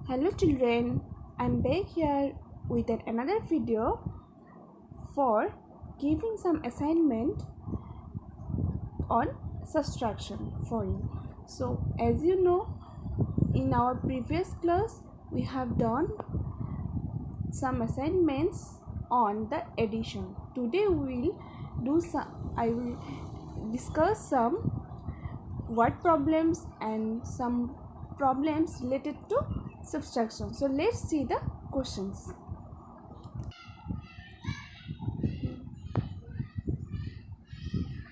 Hello children, I'm back here with another video for giving some assignment on subtraction for you. So as you know, in our previous class we have done some assignments on the addition. Today I will discuss some word problems and some problems related to subtraction. So let's see the questions.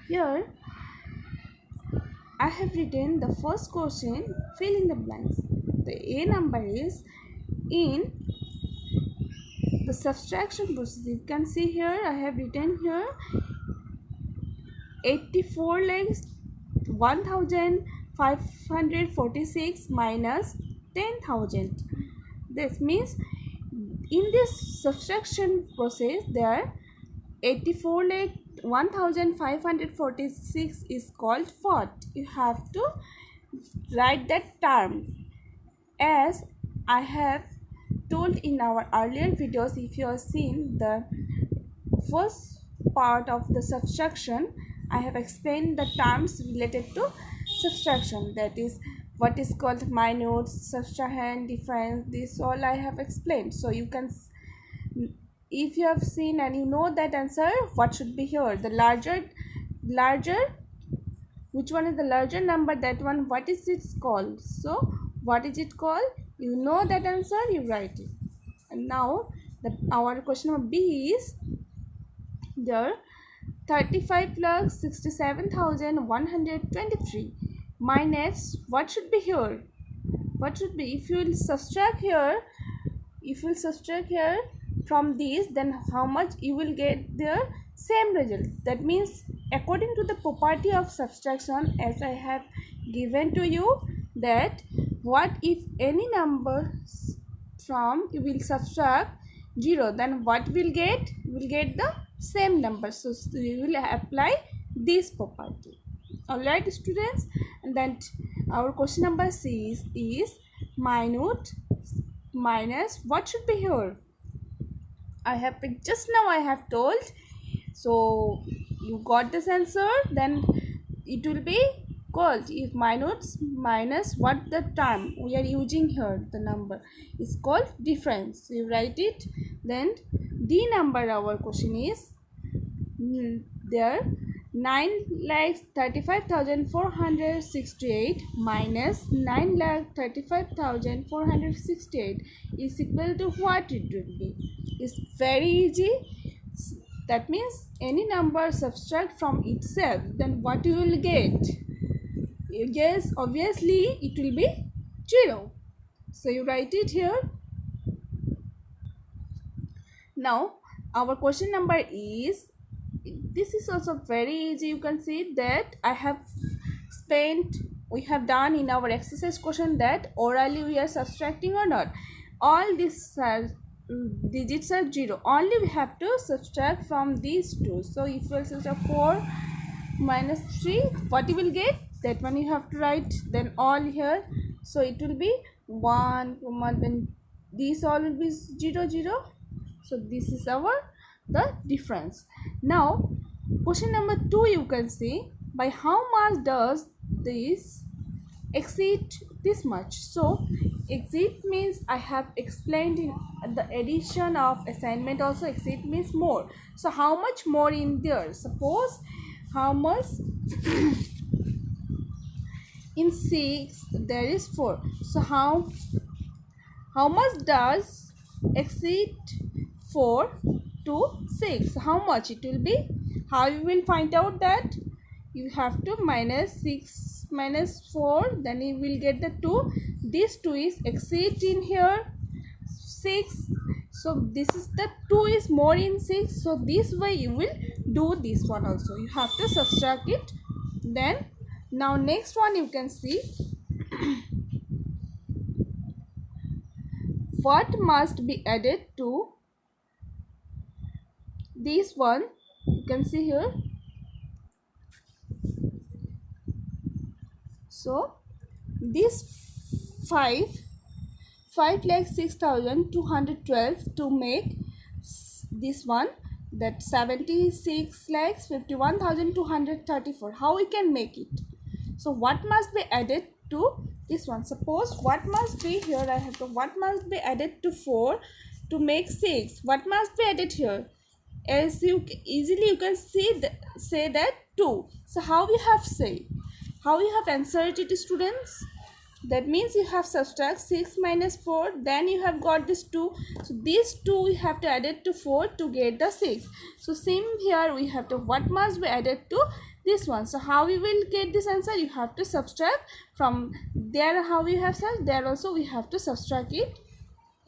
Here I have written the first question, fill in the blanks. The A number is in the subtraction process. You can see here I have written here 84 lakhs 1546 minus 10,000. This means in this subtraction process there 84 lakh 1546 is called what? You have to write that term. As I have told in our earlier videos, if you have seen the first part of the subtraction, I have explained the terms related to subtraction, that is what is called minute, subtrahend, difference. This all I have explained. So you can, if you have seen and you know that answer, what should be here? The larger, which one is the larger number? That one, what is it called? So what is it called? You know that answer, you write it. And now our question number B is there 35 plus 67,123 minus what should be here? What should be? If you will subtract here, from these, then how much you will get the same result. That means according to the property of subtraction, as I have given to you, that what if any number from you will subtract 0, then what will get? Will get the same number. So you will apply this property. Alright students, and then our question number C is minute minus what should be here? I have just now I have told. So you got this answer, then it will be called, if minus what the term we are using here, the number is called difference. So you write it. Then D number, our question is there 9,35,468 minus 9,35,468 is equal to what it will be? It's very easy. That means any number subtract from itself, then what you will get? Yes, obviously it will be 0. So you write it here. Now our question number is, this is also very easy. You can see that we have done in our exercise question that orally we are subtracting or not. All these digits are 0. Only we have to subtract from these two. So if you subtract 4 minus 3, what you will get? That one you have to write. Then all here. So it will be 1, then these all will be 0, 0. So this is the difference. Now question number 2, you can see by how much does this exceed this much? So exceed means I have explained in the addition of assignment also, exceed means more. So how much more in there? Suppose how much in 6 there is 4. So how much does exceed 4 to 6? How much it will be? How you will find out that? You have to minus 6 minus 4, then you will get the 2. This 2 is exceed in here 6. So this is the 2 is more in 6. So this way you will do this one also. You have to subtract it. Then now next one you can see what must be added to this one. You can see here. So this 5 5,06,212 to make this one, that 76,51,234. How we can make it? So what must be added to this one? Suppose what must be here, I have to, what must be added to 4 to make 6? What must be added here? As you easily you can see say that 2. So how we have say, how we have answered it, students? That means you have subtract 6 minus 4, then you have got this 2. So these 2 we have to add it to 4 to get the 6. So same here, we have to, what must be added to this one? So how we will get this answer? You have to subtract from there. How we have said there also we have to subtract it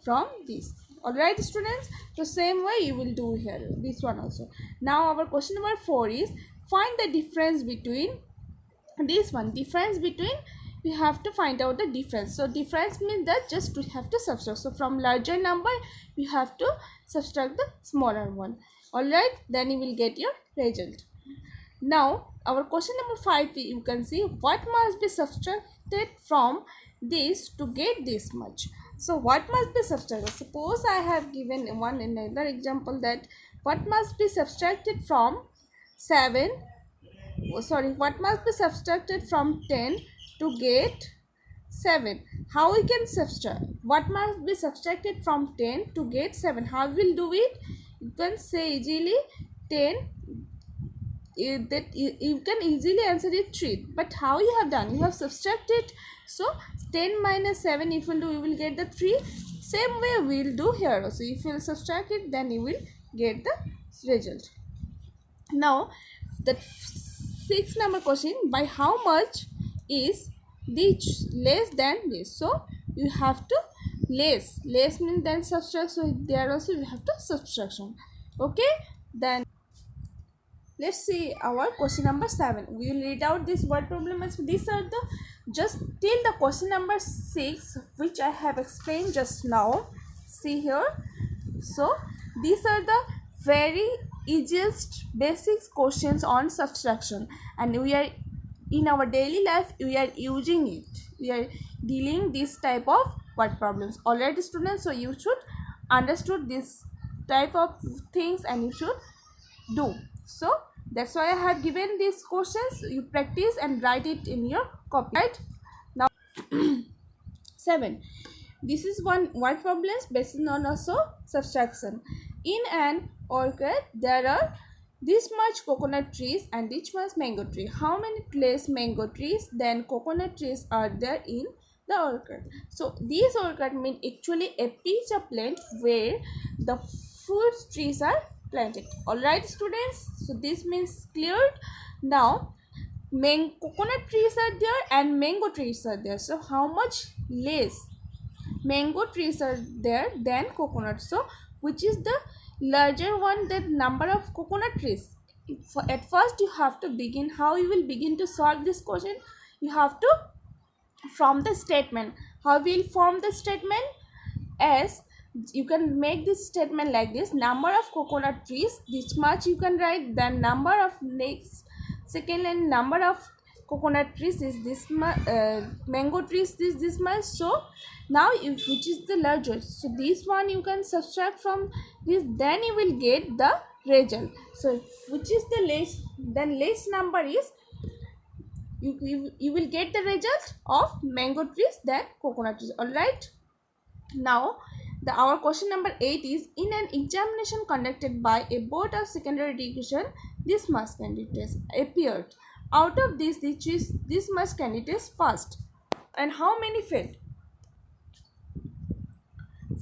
from this. Alright students, so same way you will do here, this one also. Now our question number 4 is, find the difference between this one. Difference between, we have to find out the difference. So difference means that just we have to subtract. So from larger number we have to subtract the smaller one. Alright, then you will get your result. Now our question number 5, you can see what must be subtracted from this to get this much. So what must be subtracted? Suppose I have given one another example, that what must be subtracted from 7, what must be subtracted from 10 to get 7. How we can subtract? What must be subtracted from 10 to get 7? How we will do it? You can say easily 10, that you can easily answer it 3. But how you have done? You have subtracted. So 10 minus 7 if you do, you will get the 3. Same way we will do here also. If you will subtract it, then you will get the result. Now the 6th number question, by how much is this less than this? So you have to less means then subtract. So there also you have to subtraction. Okay, then let's see our question number 7. We will read out this word problem. These are the just till the question number 6 which I have explained just now. See here. So these are the very easiest basic questions on subtraction, and we are in our daily life we are using it. We are dealing this type of word problems. Alright students, so you should understood this type of things and you should do. So that's why I have given these questions. You practice and write it in your copy. Right now 7. This is one word problems based on also subtraction. In an orchard there are this much coconut trees and this much mango tree. How many less mango trees than coconut trees are there in the orchard? So these orchard mean actually a piece of land where the fruit trees are planted. Alright students, so this means cleared. Now coconut trees are there and mango trees are there. So how much less mango trees are there than coconut? So which is the larger one, that number of coconut trees? At first you have to begin, how you will begin to solve this question? You have to from the statement. How we will form the statement? As you can make this statement like this: number of coconut trees this much you can write, then number of next second line, number of coconut trees is this much, mango trees this much. So now if which is the larger, so this one you can subtract from this, then you will get the result. So which is the less, then less number is you will get the result of mango trees than coconut trees. Alright, now our question number 8 is, in an examination conducted by a board of secondary education, this much candidates appeared. Out of this much candidates passed and how many failed?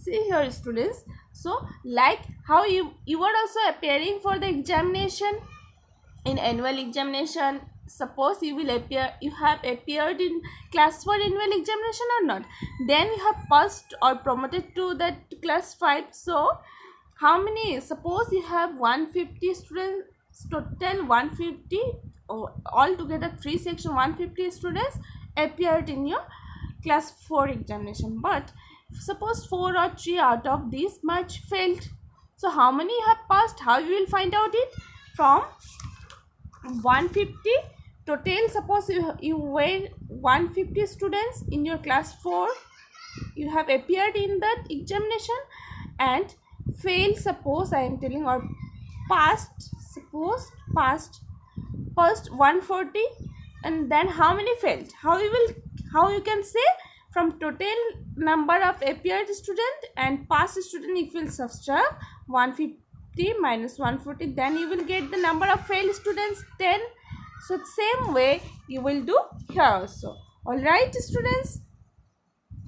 See here students, so like how you were also appearing for the examination in annual examination. Suppose you have appeared in class 4 annual examination or not, then you have passed or promoted to that class 5. So how many, suppose you have 150 students, total 150, all together 3 section 150 students appeared in your class 4 examination, but suppose 4 or 3 out of this much failed. So how many have passed? How you will find out it? From 150 total, suppose you were 150 students in your class 4, you have appeared in that examination and failed, suppose I am telling, or passed, suppose passed 140, and then how many failed? How you can say from total number of appeared student and passed student, if you will subtract 150 minus 140, then you will get the number of failed students 10. So same way you will do here also. All right students,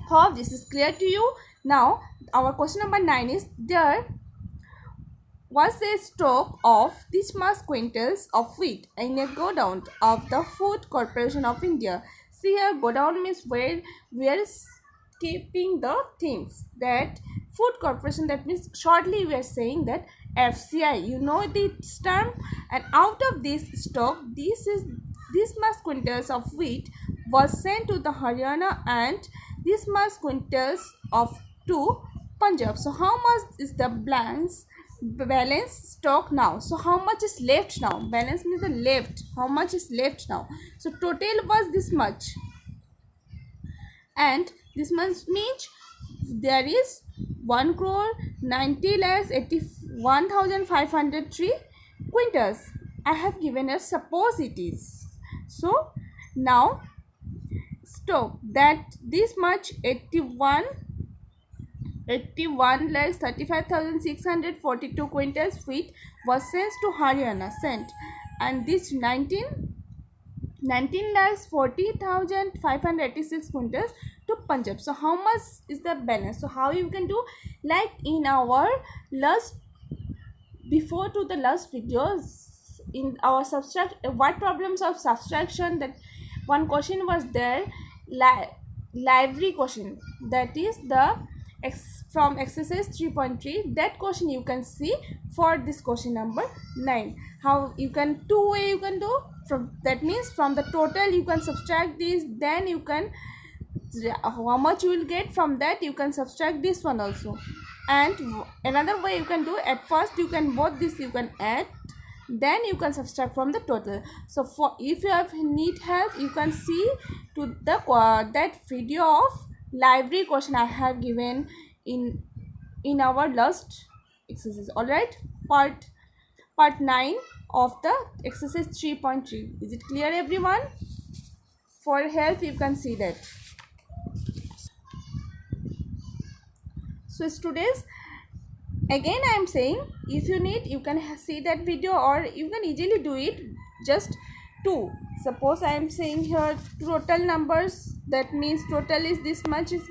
hope this is clear to you. Now our question number 9 is, there was a stock of this much quintals of wheat in a godown of the Food Corporation of India. See here, godown means where we are keeping the things. That Food Corporation, that means shortly we are saying that FCI, you know this term. And out of this stock, this much quintals of wheat was sent to the Haryana, and this much quintals of to Punjab. So how much is the balance stock now? So how much is left now? Balance means the left, how much is left now. So total was this much, and this much means there is 1 crore 90 lakhs 81,503 quintals. I have given a suppose it is. So now stock that this much 81 lakhs 35,642 quintals wheat was sent to Haryana, and this 19 lakhs 40,586 quintals to Punjab. So how much is the balance? So how you can do, like in our last, before to the last videos, in our what problems of subtraction, that one question was there, library question, that is the from exercise 3.3. that question you can see for this question number 9. How you can, two way you can do, from that means from the total you can subtract this, then you can, how much you will get from that you can subtract this one also. And another way you can do, at first you can both this you can add, then you can subtract from the total. So for if you have need help, you can see to the that video of library question I have given in our last exercise. All right, part 9 of the exercise 3.3. is it clear everyone? For help you can see that. So students, again I am saying, if you need you can see that video, or you can easily do it. Just 2, suppose I am saying here total numbers, that means total is this much, is